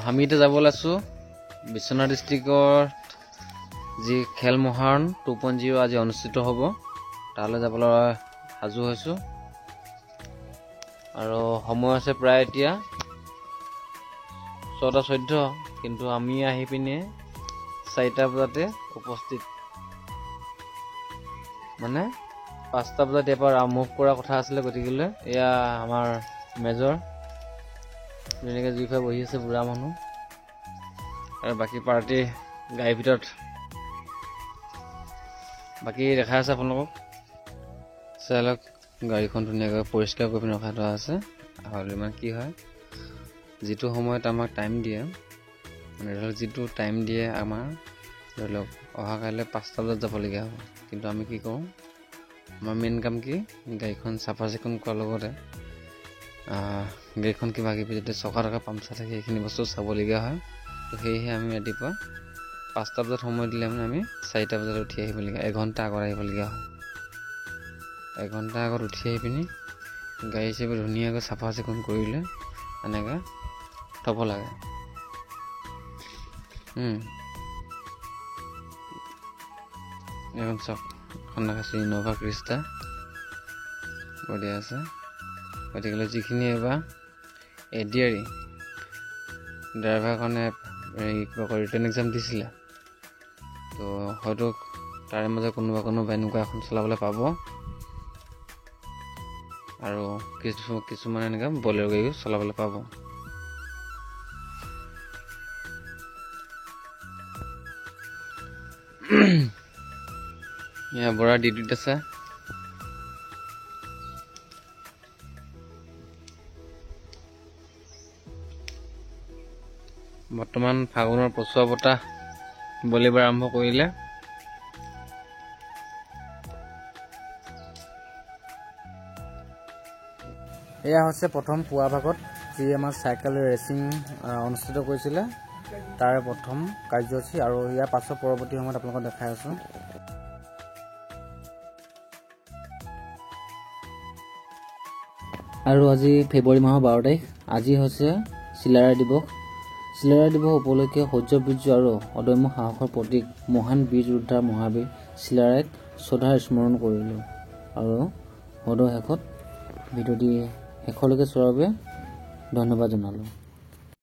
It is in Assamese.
আমি এতিয়া যাব ওলাইছোঁ বিশ্বনাথ ডিষ্ট্ৰিক্টৰ যি খেল মহাৰণ 2.0 আজি অনুষ্ঠিত হ'ব তালৈ যাবলৈ সাজু হৈছোঁ আৰু সময় আছে প্ৰায় এতিয়া 6:14 কিন্তু আমি আহি পিনে 4টা বজাতে উপস্থিত মানে 5টা বজাত ইয়াৰ পৰা মুভ কৰা কথা আছিলে গতিকে এয়া আমাৰ মেজৰ যেনেকৈ জুই খাই বহি আছে বুঢ়া মানুহ আৰু বাকী পাৰ্টি গাড়ীৰ ভিতৰত বাকী দেখা আছে আপোনালোকক চালক গাড়ীখন ধুনীয়াকৈ পৰিষ্কাৰ কৰি পিনে ৰখা থোৱা আছে আৰু ইমান কি হয় যিটো সময়ত আমাক টাইম দিয়ে মানে ধৰি লওক যিটো টাইম দিয়ে আমাৰ ধৰি লওক অহাকাইলৈ 5টা বজাত যাবলগীয়া হ'ব কিন্তু আমি কি কৰোঁ আমাৰ মেইন কাম কি গাড়ীখন চাফা চিকুণ কৰাৰ লগতে গাড়ীখন কিবা কিবি যদি চকা পামচাৰ থাকে সেইখিনি বস্তু চাবলগীয়া হয় তো সেয়েহে আমি ৰাতিপুৱা 5টা বজাত সময় দিলে মানে আমি 4টা বজাত উঠি আহিবলগীয়া এঘণ্টা আগত আহিবলগীয়া হয় এঘণ্টা আগত উঠি আহি পিনি গাড়ী হিচাপে ধুনীয়াকৈ চাফা চিকুণ কৰিলে এনেকৈ থ'ব লাগে এখন চাওক এখন দেখাইছোঁ ইন'ভা ক্ৰিষ্টা বঢ়িয়া আছে গতিকে যিখিনি এইবাৰ এডিআৰই ড্ৰাইভাৰ কাৰণে ৰিটেন এক্সাম দিছিলে তো হয়তো তাৰে মাজে কোনোবা এনেকুৱা এখন চলাবলৈ পাব আৰু কিছুমান এনেকৈ বলেৰ' গাড়ীও চলাবলৈ পাব এয়া বৰা ডিউটিত আছে বৰ্তমান ফাগুনৰ পচুৱা বতাহ বলিবাৰ আৰম্ভ কৰিলে এয়া হৈছে প্ৰথম পুৱা ভাগত যি আমাৰ চাইকেল ৰেচিং অনুষ্ঠিত কৰিছিলে তাৰে প্ৰথম কাৰ্যসূচী আৰু ইয়াৰ পাছৰ পৰৱৰ্তী সময়ত আপোনালোকক দেখাই আছোঁ আৰু আজি ফেব্ৰুৱাৰী মাহৰ 12 তাৰিখ আজি হৈছে চিলাৰায় দিৱস চিলাৰায় দিৱস উপলক্ষে শৌৰ্য বীৰ্য আৰু অদম্য সাহসৰ প্ৰতীক মহান বীৰ যোদ্ধা মহাবীৰ চিলাৰায়ক শ্ৰদ্ধাৰে স্মৰণ কৰিলোঁ আৰু সদৌ শেষত ভিডিঅ'টি শেষলৈকে চোৱাৰ বাবে ধন্যবাদ জনালোঁ।